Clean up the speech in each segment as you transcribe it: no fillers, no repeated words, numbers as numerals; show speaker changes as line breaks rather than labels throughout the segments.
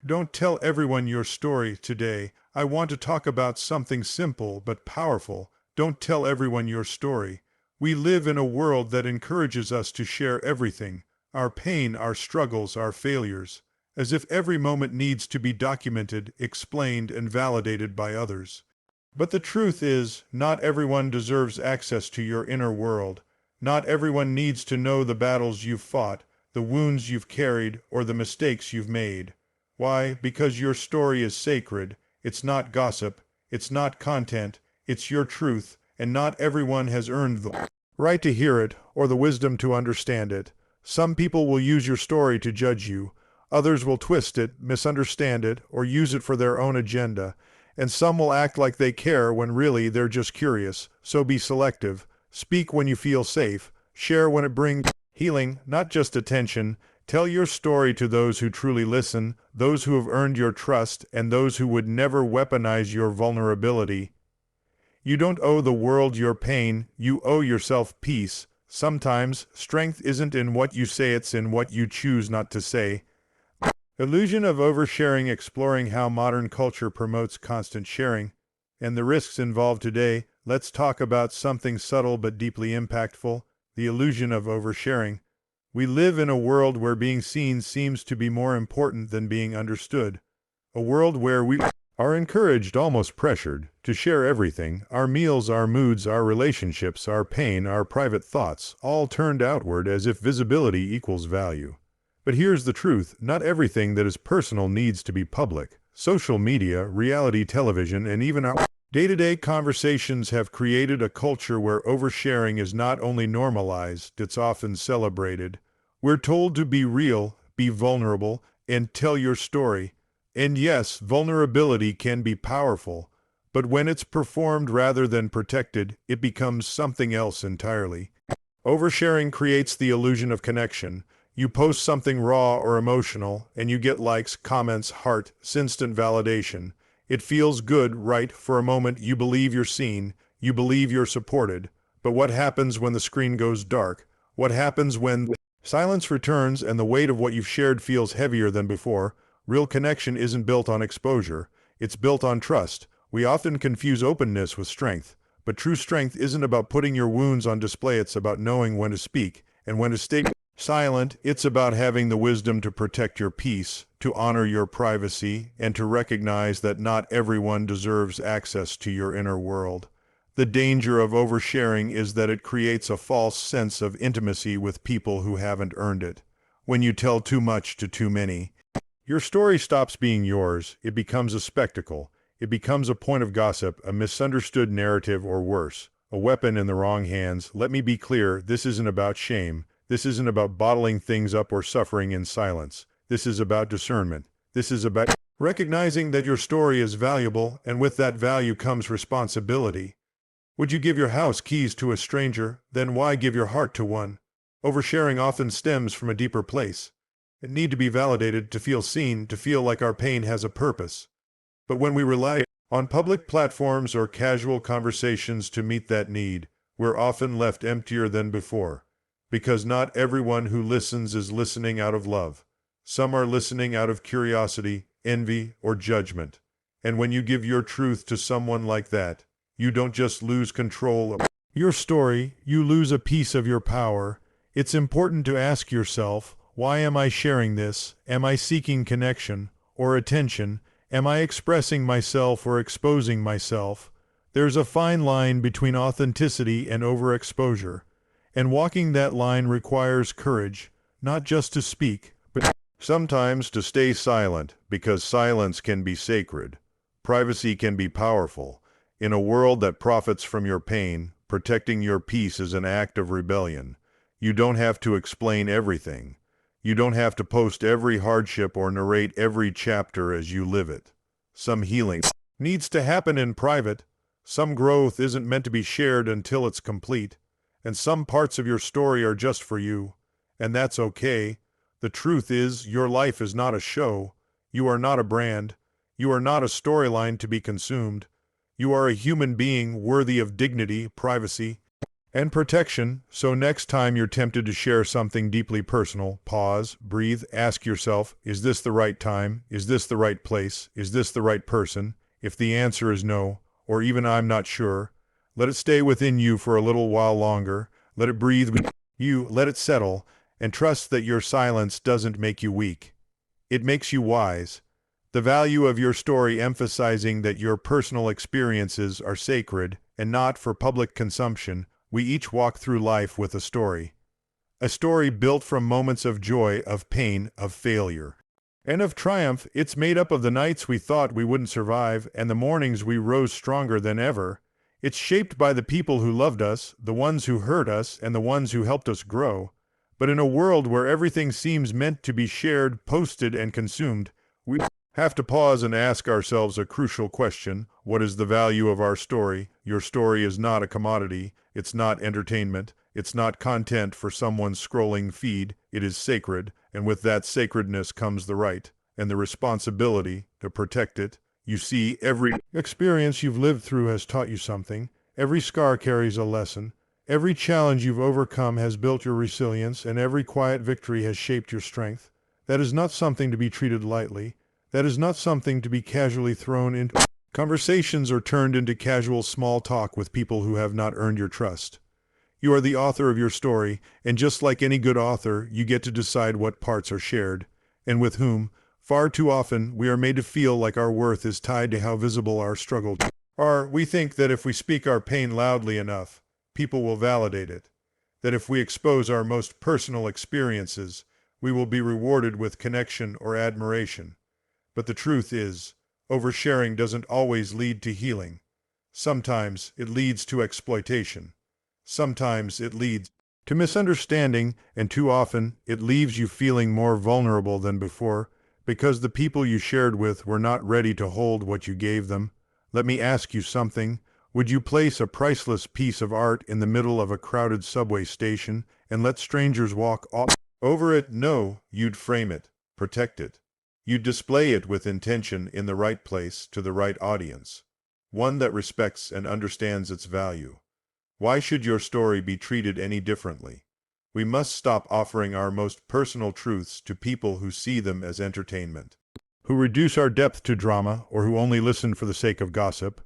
Don't tell everyone your story today. I want to talk about something simple but powerful. Don't tell everyone your story. We live in a world that encourages us to share everything, our pain, our struggles, our failures, as if every moment needs to be documented, explained, and validated by others. But the truth is, not everyone deserves access to your inner world. Not everyone needs to know the battles you've fought, the wounds you've carried, or the mistakes you've made. Why? Because your story is sacred. It's not gossip. It's not content. It's your truth, and not everyone has earned the right to hear it or the wisdom to understand it. Some people will use your story to judge you. Others will twist it, misunderstand it, or use it for their own agenda. And some will act like they care when really they're just curious. So be selective. Speak when you feel safe. Share when it brings healing, not just attention. Tell your story to those who truly listen, those who have earned your trust, and those who would never weaponize your vulnerability. You don't owe the world your pain, you owe yourself peace. Sometimes, strength isn't in what you say, it's in what you choose not to say. Illusion of oversharing, exploring how modern culture promotes constant sharing, and the risks involved today. Let's talk about something subtle but deeply impactful, the illusion of oversharing. We live in a world where being seen seems to be more important than being understood. A world where we are encouraged, almost pressured, to share everything, our meals, our moods, our relationships, our pain, our private thoughts, all turned outward as if visibility equals value. But here's the truth, not everything that is personal needs to be public. Social media, reality television, and even our day-to-day conversations have created a culture where oversharing is not only normalized, it's often celebrated. We're told to be real, be vulnerable, and tell your story. And yes, vulnerability can be powerful, but when it's performed rather than protected, it becomes something else entirely. Oversharing creates the illusion of connection. You post something raw or emotional, and you get likes, comments, heart, instant validation. It feels good, right? For a moment, you believe you're seen, you believe you're supported. But what happens when the screen goes dark? What happens when silence returns and the weight of what you've shared feels heavier than before? Real connection isn't built on exposure. It's built on trust. We often confuse openness with strength. But true strength isn't about putting your wounds on display. It's about knowing when to speak and when to stay silent. It's about having the wisdom to protect your peace, to honor your privacy, and to recognize that not everyone deserves access to your inner world. The danger of oversharing is that it creates a false sense of intimacy with people who haven't earned it. When you tell too much to too many, your story stops being yours. It becomes a spectacle. It becomes a point of gossip, a misunderstood narrative, or worse, a weapon in the wrong hands. Let me be clear, this isn't about shame. This isn't about bottling things up or suffering in silence. This is about discernment. This is about recognizing that your story is valuable, and with that value comes responsibility. Would you give your house keys to a stranger? Then why give your heart to one? Oversharing often stems from a deeper place. It needs to be validated, to feel seen, to feel like our pain has a purpose. But when we rely on public platforms or casual conversations to meet that need, we're often left emptier than before. Because not everyone who listens is listening out of love. Some are listening out of curiosity, envy, or judgment. And when you give your truth to someone like that, you don't just lose control of your story, you lose a piece of your power. It's important to ask yourself, why am I sharing this? Am I seeking connection or attention? Am I expressing myself or exposing myself? There's a fine line between authenticity and overexposure. And walking that line requires courage, not just to speak, but sometimes to stay silent, because silence can be sacred. Privacy can be powerful. In a world that profits from your pain, protecting your peace is an act of rebellion. You don't have to explain everything. You don't have to post every hardship or narrate every chapter as you live it. Some healing needs to happen in private. Some growth isn't meant to be shared until it's complete. And some parts of your story are just for you. And that's okay. The truth is, your life is not a show. You are not a brand. You are not a storyline to be consumed. You are a human being worthy of dignity, privacy, and protection. So next time you're tempted to share something deeply personal, pause, breathe, ask yourself, is this the right time? Is this the right place? Is this the right person? If the answer is no, or even I'm not sure, let it stay within you for a little while longer. Let it breathe with you, let it settle, and trust that your silence doesn't make you weak. It makes you wise. The value of your story emphasizing that your personal experiences are sacred and not for public consumption. We each walk through life with a story. A story built from moments of joy, of pain, of failure, and of triumph. It's made up of the nights we thought we wouldn't survive and the mornings we rose stronger than ever. It's shaped by the people who loved us, the ones who hurt us, and the ones who helped us grow. But in a world where everything seems meant to be shared, posted, and consumed, we have to pause and ask ourselves a crucial question. What is the value of our story? Your story is not a commodity. It's not entertainment. It's not content for someone's scrolling feed. It is sacred, and with that sacredness comes the right and the responsibility to protect it. You see, every experience you've lived through has taught you something. Every scar carries a lesson. Every challenge you've overcome has built your resilience, and every quiet victory has shaped your strength. That is not something to be treated lightly. That is not something to be casually thrown into conversations or turned into casual small talk with people who have not earned your trust. You are the author of your story, and just like any good author, you get to decide what parts are shared, and with whom. Far too often, we are made to feel like our worth is tied to how visible our struggles are. We think that if we speak our pain loudly enough, people will validate it. That if we expose our most personal experiences, we will be rewarded with connection or admiration. But the truth is, oversharing doesn't always lead to healing. Sometimes it leads to exploitation. Sometimes it leads to misunderstanding, and too often it leaves you feeling more vulnerable than before because the people you shared with were not ready to hold what you gave them. Let me ask you something. Would you place a priceless piece of art in the middle of a crowded subway station and let strangers walk all over it? No, you'd frame it, protect it. You'd display it with intention in the right place to the right audience, one that respects and understands its value. Why should your story be treated any differently? We must stop offering our most personal truths to people who see them as entertainment, who reduce our depth to drama, or who only listen for the sake of gossip.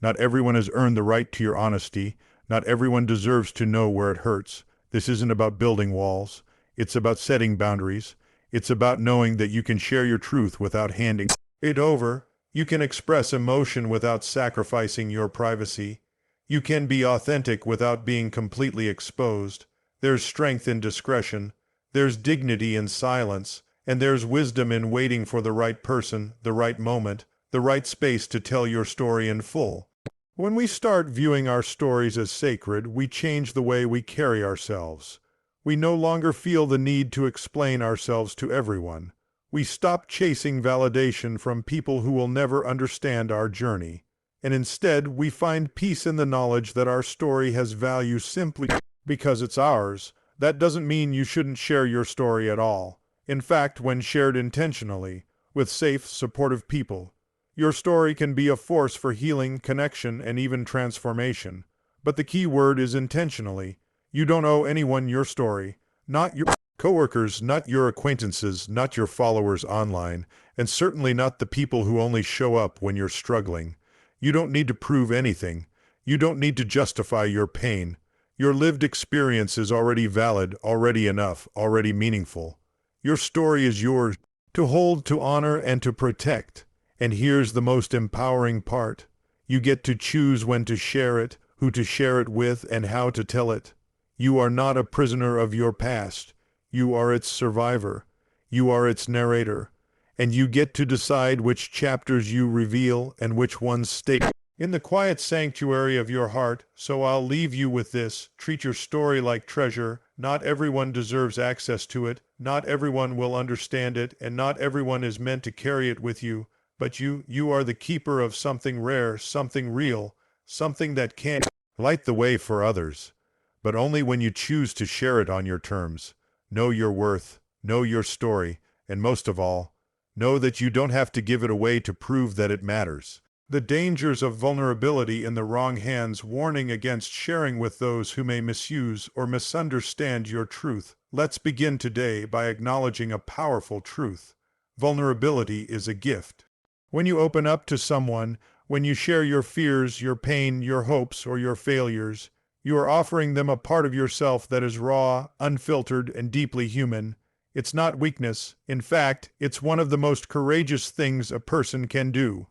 Not everyone has earned the right to your honesty. Not everyone deserves to know where it hurts. This isn't about building walls. It's about setting boundaries. It's about knowing that you can share your truth without handing it over. You can express emotion without sacrificing your privacy. You can be authentic without being completely exposed. There's strength in discretion. There's dignity in silence. And there's wisdom in waiting for the right person, the right moment, the right space to tell your story in full. When we start viewing our stories as sacred, we change the way we carry ourselves. We no longer feel the need to explain ourselves to everyone. We stop chasing validation from people who will never understand our journey. And instead, we find peace in the knowledge that our story has value simply because it's ours. That doesn't mean you shouldn't share your story at all. In fact, when shared intentionally, with safe, supportive people, your story can be a force for healing, connection, and even transformation. But the key word is intentionally. You don't owe anyone your story, not your coworkers, not your acquaintances, not your followers online, and certainly not the people who only show up when you're struggling. You don't need to prove anything. You don't need to justify your pain. Your lived experience is already valid, already enough, already meaningful. Your story is yours to hold, to honor, and to protect. And here's the most empowering part. You get to choose when to share it, who to share it with, and how to tell it. You are not a prisoner of your past. You are its survivor. You are its narrator. And you get to decide which chapters you reveal and which ones stay in the quiet sanctuary of your heart. So I'll leave you with this. Treat your story like treasure. Not everyone deserves access to it. Not everyone will understand it, and not everyone is meant to carry it with you. But you are the keeper of something rare, something real, something that can light the way for others. But only when you choose to share it on your terms. Know your worth, know your story, and most of all, know that you don't have to give it away to prove that it matters. The dangers of vulnerability in the wrong hands, warning against sharing with those who may misuse or misunderstand your truth. Let's begin today by acknowledging a powerful truth. Vulnerability is a gift. When you open up to someone, when you share your fears, your pain, your hopes, or your failures, you are offering them a part of yourself that is raw, unfiltered, and deeply human. It's not weakness. In fact, it's one of the most courageous things a person can do.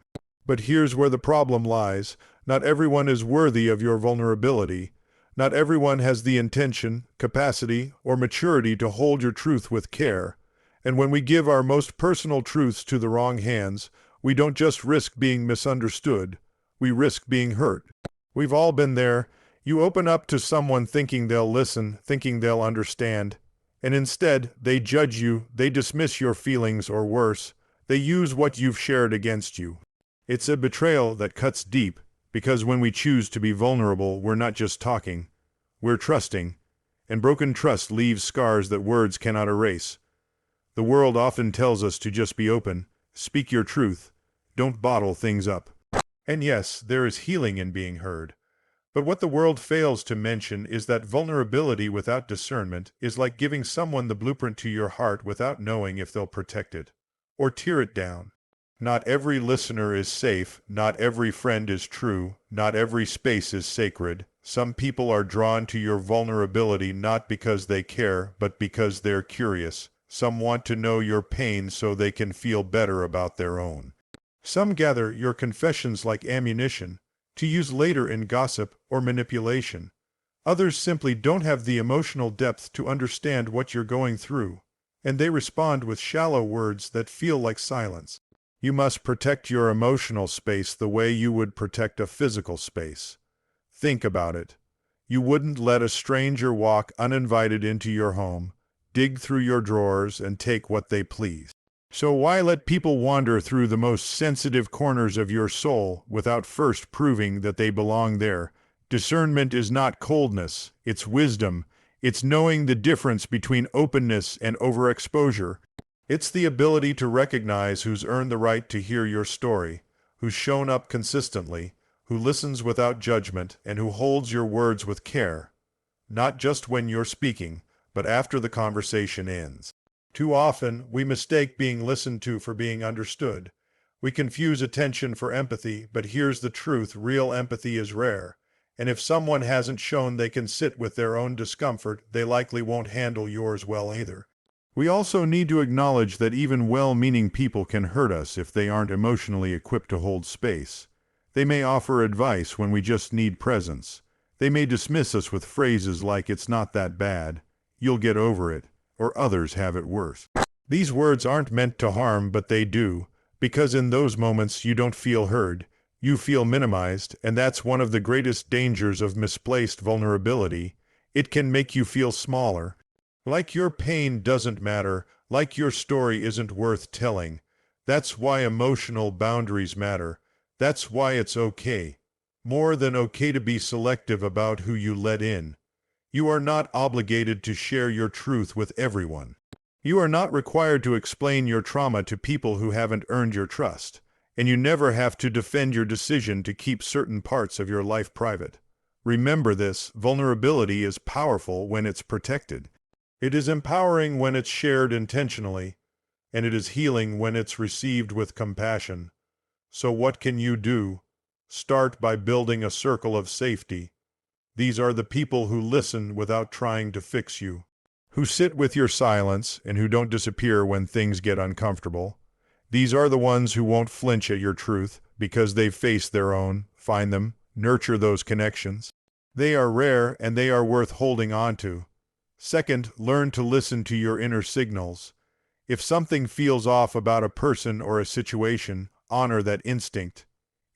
But here's where the problem lies. Not everyone is worthy of your vulnerability. Not everyone has the intention, capacity, or maturity to hold your truth with care. And when we give our most personal truths to the wrong hands, we don't just risk being misunderstood, we risk being hurt. We've all been there. You open up to someone thinking they'll listen, thinking they'll understand, and instead they judge you, they dismiss your feelings, or worse, they use what you've shared against you. It's a betrayal that cuts deep, because when we choose to be vulnerable, we're not just talking, we're trusting, and broken trust leaves scars that words cannot erase. The world often tells us to just be open, speak your truth, don't bottle things up. And yes, there is healing in being heard. But what the world fails to mention is that vulnerability without discernment is like giving someone the blueprint to your heart without knowing if they'll protect it or tear it down. Not every listener is safe, not every friend is true, not every space is sacred. Some people are drawn to your vulnerability not because they care, but because they're curious. Some want to know your pain so they can feel better about their own. Some gather your confessions like ammunition, to use later in gossip or manipulation. Others simply don't have the emotional depth to understand what you're going through, and they respond with shallow words that feel like silence. You must protect your emotional space the way you would protect a physical space. Think about it. You wouldn't let a stranger walk uninvited into your home, dig through your drawers, and take what they please. So why let people wander through the most sensitive corners of your soul without first proving that they belong there? Discernment is not coldness, it's wisdom. It's knowing the difference between openness and overexposure. It's the ability to recognize who's earned the right to hear your story, who's shown up consistently, who listens without judgment, and who holds your words with care. Not just when you're speaking, but after the conversation ends. Too often, we mistake being listened to for being understood. We confuse attention for empathy, but here's the truth: real empathy is rare. And if someone hasn't shown they can sit with their own discomfort, they likely won't handle yours well either. We also need to acknowledge that even well-meaning people can hurt us if they aren't emotionally equipped to hold space. They may offer advice when we just need presence. They may dismiss us with phrases like "it's not that bad," "you'll get over it," or "others have it worse." These words aren't meant to harm, but they do, because in those moments you don't feel heard. You feel minimized, and that's one of the greatest dangers of misplaced vulnerability. It can make you feel smaller. Like your pain doesn't matter, like your story isn't worth telling. That's why emotional boundaries matter. That's why it's okay, more than okay, to be selective about who you let in. You are not obligated to share your truth with everyone. You are not required to explain your trauma to people who haven't earned your trust. And you never have to defend your decision to keep certain parts of your life private. Remember this: vulnerability is powerful when it's protected. It is empowering when it's shared intentionally, and it is healing when it's received with compassion. So what can you do? Start by building a circle of safety. These are the people who listen without trying to fix you, who sit with your silence, and who don't disappear when things get uncomfortable. These are the ones who won't flinch at your truth because they've faced their own. Find them, nurture those connections. They are rare, and they are worth holding on to. Second, learn to listen to your inner signals. If something feels off about a person or a situation, honor that instinct.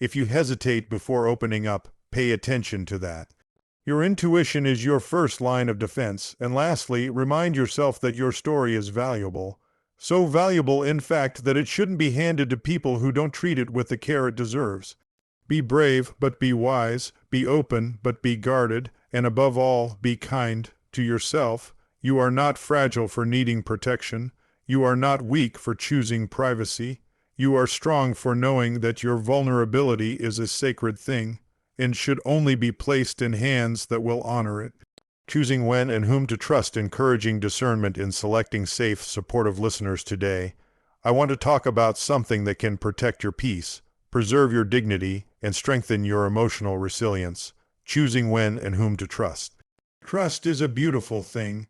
If you hesitate before opening up, pay attention to that. Your intuition is your first line of defense. And lastly, remind yourself that your story is valuable. So valuable, in fact, that it shouldn't be handed to people who don't treat it with the care it deserves. Be brave, but be wise. Be open, but be guarded. And above all, be kind to yourself. You are not fragile for needing protection. You are not weak for choosing privacy. You are strong for knowing that your vulnerability is a sacred thing and should only be placed in hands that will honor it. Choosing when and whom to trust, encouraging discernment in selecting safe, supportive listeners today. I want to talk about something that can protect your peace, preserve your dignity, and strengthen your emotional resilience. Choosing when and whom to trust. Trust is a beautiful thing.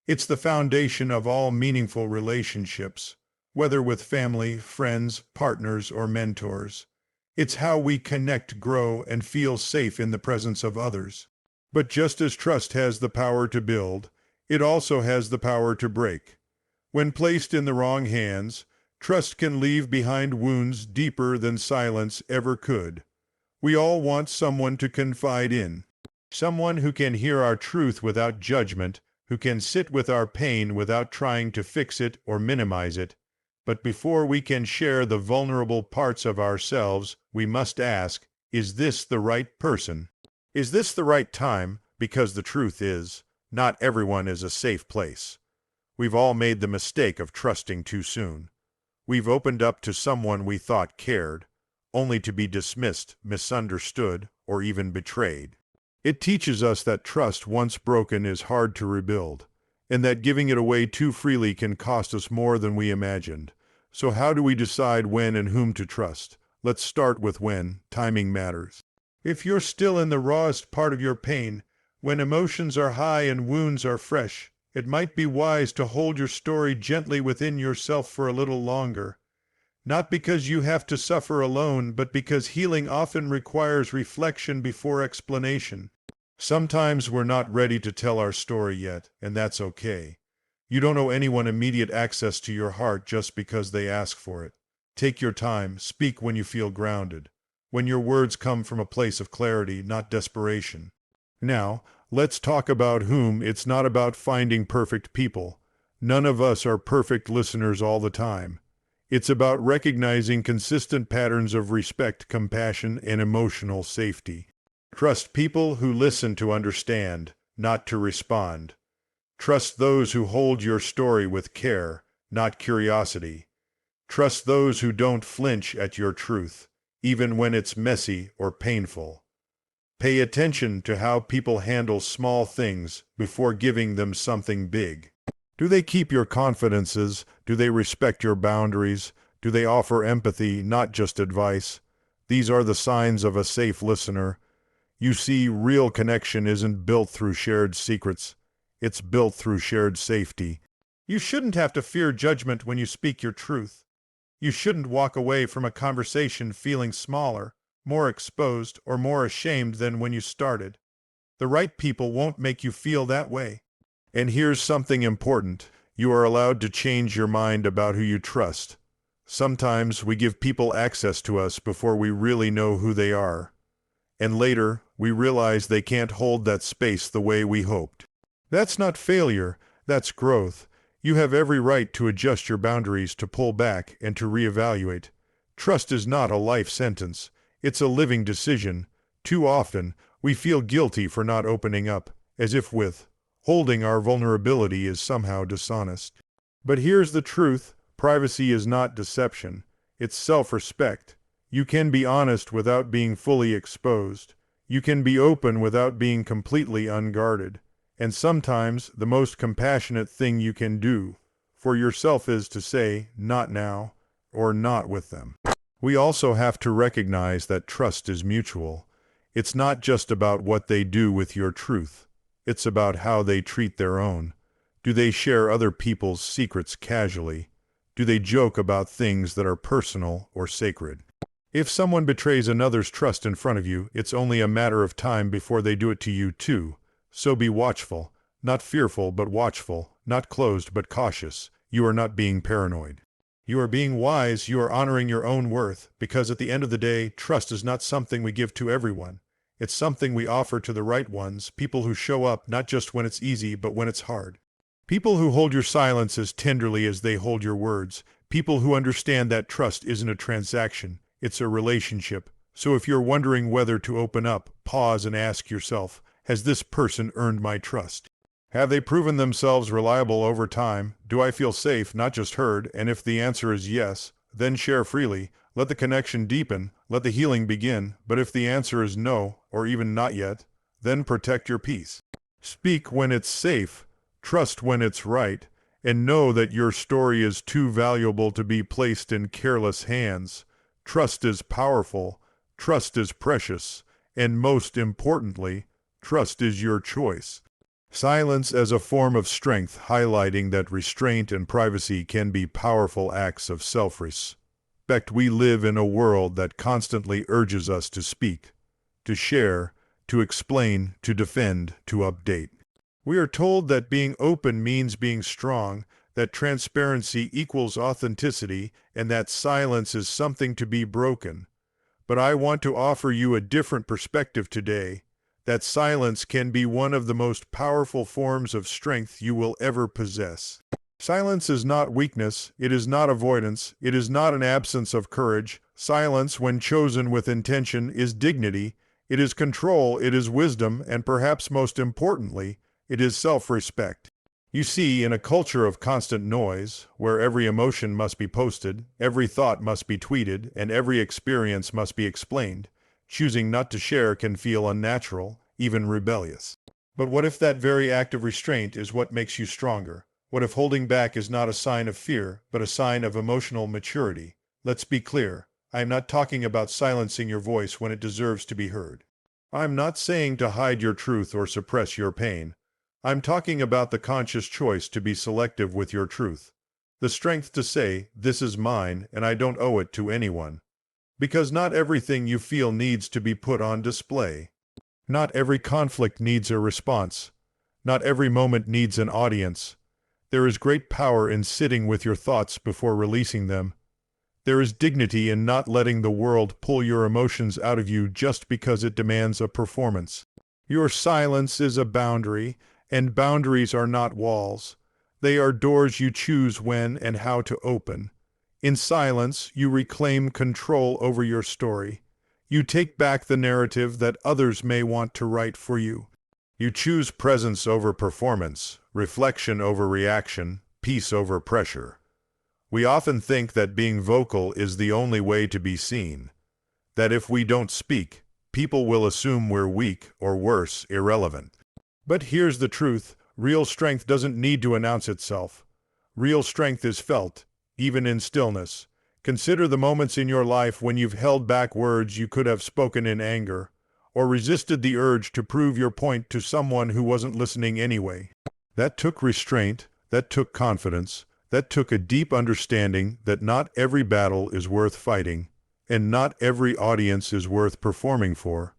It's the foundation of all meaningful relationships, whether with family, friends, partners, or mentors. It's how we connect, grow, and feel safe in the presence of others. But just as trust has the power to build, it also has the power to break. When placed in the wrong hands, trust can leave behind wounds deeper than silence ever could. We all want someone to confide in, someone who can hear our truth without judgment, who can sit with our pain without trying to fix it or minimize it. But before we can share the vulnerable parts of ourselves, we must ask, is this the right person? Is this the right time? Because the truth is, not everyone is a safe place. We've all made the mistake of trusting too soon. We've opened up to someone we thought cared, only to be dismissed, misunderstood, or even betrayed. It teaches us that trust once broken is hard to rebuild, and that giving it away too freely can cost us more than we imagined. So how do we decide when and whom to trust? Let's start with when. Timing matters. If you're still in the rawest part of your pain, when emotions are high and wounds are fresh, it might be wise to hold your story gently within yourself for a little longer. Not because you have to suffer alone, but because healing often requires reflection before explanation. Sometimes we're not ready to tell our story yet, and that's okay. You don't owe anyone immediate access to your heart just because they ask for it. Take your time, speak when you feel grounded, when your words come from a place of clarity, not desperation. Now, let's talk about whom. It's not about finding perfect people. None of us are perfect listeners all the time. It's about recognizing consistent patterns of respect, compassion, and emotional safety. Trust people who listen to understand, not to respond. Trust those who hold your story with care, not curiosity. Trust those who don't flinch at your truth, even when it's messy or painful. Pay attention to how people handle small things before giving them something big. Do they keep your confidences? Do they respect your boundaries? Do they offer empathy, not just advice? These are the signs of a safe listener. You see, real connection isn't built through shared secrets. It's built through shared safety. You shouldn't have to fear judgment when you speak your truth. You shouldn't walk away from a conversation feeling smaller, more exposed, or more ashamed than when you started. The right people won't make you feel that way. And here's something important. You are allowed to change your mind about who you trust. Sometimes we give people access to us before we really know who they are. And later, we realize they can't hold that space the way we hoped. That's not failure, that's growth. You have every right to adjust your boundaries, to pull back, and to reevaluate. Trust is not a life sentence. It's a living decision. Too often, we feel guilty for not opening up, as if holding our vulnerability is somehow dishonest. But here's the truth. Privacy is not deception. It's self-respect. You can be honest without being fully exposed. You can be open without being completely unguarded. And sometimes the most compassionate thing you can do for yourself is to say, not now, or not with them. We also have to recognize that trust is mutual. It's not just about what they do with your truth. It's about how they treat their own. Do they share other people's secrets casually? Do they joke about things that are personal or sacred? If someone betrays another's trust in front of you, it's only a matter of time before they do it to you too. So be watchful, not fearful but watchful, not closed but cautious. You are not being paranoid. You are being wise, you are honoring your own worth, because at the end of the day, trust is not something we give to everyone. It's something we offer to the right ones, people who show up not just when it's easy but when it's hard. People who hold your silence as tenderly as they hold your words. People who understand that trust isn't a transaction, it's a relationship. So if you're wondering whether to open up, pause and ask yourself, has this person earned my trust? Have they proven themselves reliable over time? Do I feel safe, not just heard? And if the answer is yes, then share freely. Let the connection deepen, let the healing begin. But if the answer is no, or even not yet, then protect your peace. Speak when it's safe, trust when it's right, and know that your story is too valuable to be placed in careless hands. Trust is powerful, trust is precious, and most importantly, trust is your choice. Silence as a form of strength, highlighting that restraint and privacy can be powerful acts of self-respect. We live in a world that constantly urges us to speak, to share, to explain, to defend, to update. We are told that being open means being strong, that transparency equals authenticity, and that silence is something to be broken. But I want to offer you a different perspective today, that silence can be one of the most powerful forms of strength you will ever possess. Silence is not weakness, it is not avoidance, it is not an absence of courage. Silence, when chosen with intention, is dignity, it is control, it is wisdom, and perhaps most importantly, it is self-respect. You see, in a culture of constant noise, where every emotion must be posted, every thought must be tweeted, and every experience must be explained, choosing not to share can feel unnatural, even rebellious. But what if that very act of restraint is what makes you stronger? What if holding back is not a sign of fear, but a sign of emotional maturity? Let's be clear. I am not talking about silencing your voice when it deserves to be heard. I'm not saying to hide your truth or suppress your pain. I'm talking about the conscious choice to be selective with your truth. The strength to say, this is mine, and I don't owe it to anyone. Because not everything you feel needs to be put on display. Not every conflict needs a response. Not every moment needs an audience. There is great power in sitting with your thoughts before releasing them. There is dignity in not letting the world pull your emotions out of you just because it demands a performance. Your silence is a boundary, and boundaries are not walls. They are doors you choose when and how to open. In silence, you reclaim control over your story. You take back the narrative that others may want to write for you. You choose presence over performance, reflection over reaction, peace over pressure. We often think that being vocal is the only way to be seen. That if we don't speak, people will assume we're weak or worse, irrelevant. But here's the truth. Real strength doesn't need to announce itself. Real strength is felt, even in stillness. Consider the moments in your life when you've held back words you could have spoken in anger, or resisted the urge to prove your point to someone who wasn't listening anyway. That took restraint, that took confidence, that took a deep understanding that not every battle is worth fighting, and not every audience is worth performing for.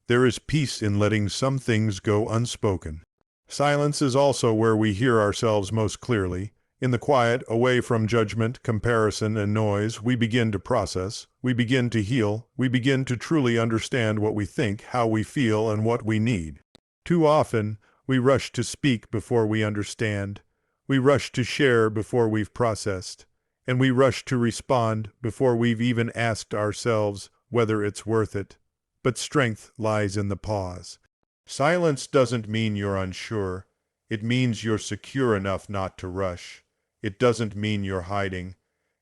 There is peace in letting some things go unspoken. Silence is also where we hear ourselves most clearly. In the quiet, away from judgment, comparison, and noise, we begin to process, we begin to heal, we begin to truly understand what we think, how we feel, and what we need. Too often, we rush to speak before we understand. We rush to share before we've processed. And we rush to respond before we've even asked ourselves whether it's worth it. But strength lies in the pause. Silence doesn't mean you're unsure. It means you're secure enough not to rush. It doesn't mean you're hiding.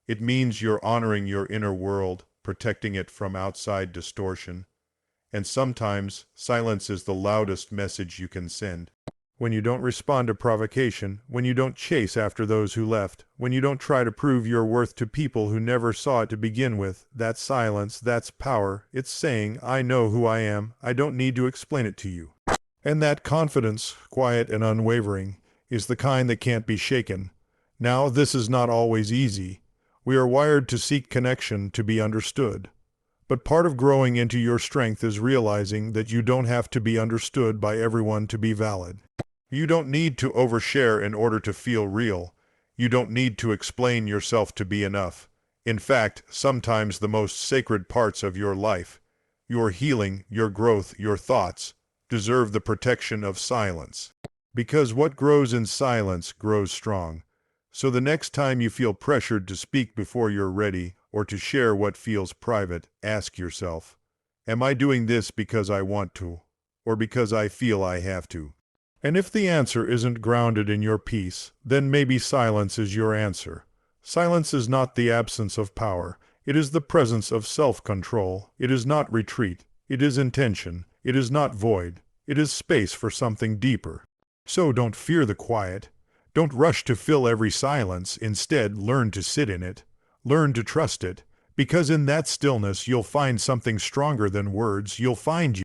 It means you're honoring your inner world, protecting it from outside distortion. And sometimes, silence is the loudest message you can send. When you don't respond to provocation, when you don't chase after those who left, when you don't try to prove your worth to people who never saw it to begin with, that's silence, that's power. It's saying, I know who I am, I don't need to explain it to you. And that confidence, quiet and unwavering, is the kind that can't be shaken. Now, this is not always easy. We are wired to seek connection, to be understood. But part of growing into your strength is realizing that you don't have to be understood by everyone to be valid. You don't need to overshare in order to feel real. You don't need to explain yourself to be enough. In fact, sometimes the most sacred parts of your life, your healing, your growth, your thoughts, deserve the protection of silence. Because what grows in silence grows strong. So the next time you feel pressured to speak before you're ready, or to share what feels private, ask yourself, am I doing this because I want to, or because I feel I have to? And if the answer isn't grounded in your peace, then maybe silence is your answer. Silence is not the absence of power. It is the presence of self-control. It is not retreat. It is intention. It is not void. It is space for something deeper. So don't fear the quiet. Don't rush to fill every silence. Instead, learn to sit in it. Learn to trust it. Because in that stillness, you'll find something stronger than words. You'll find you.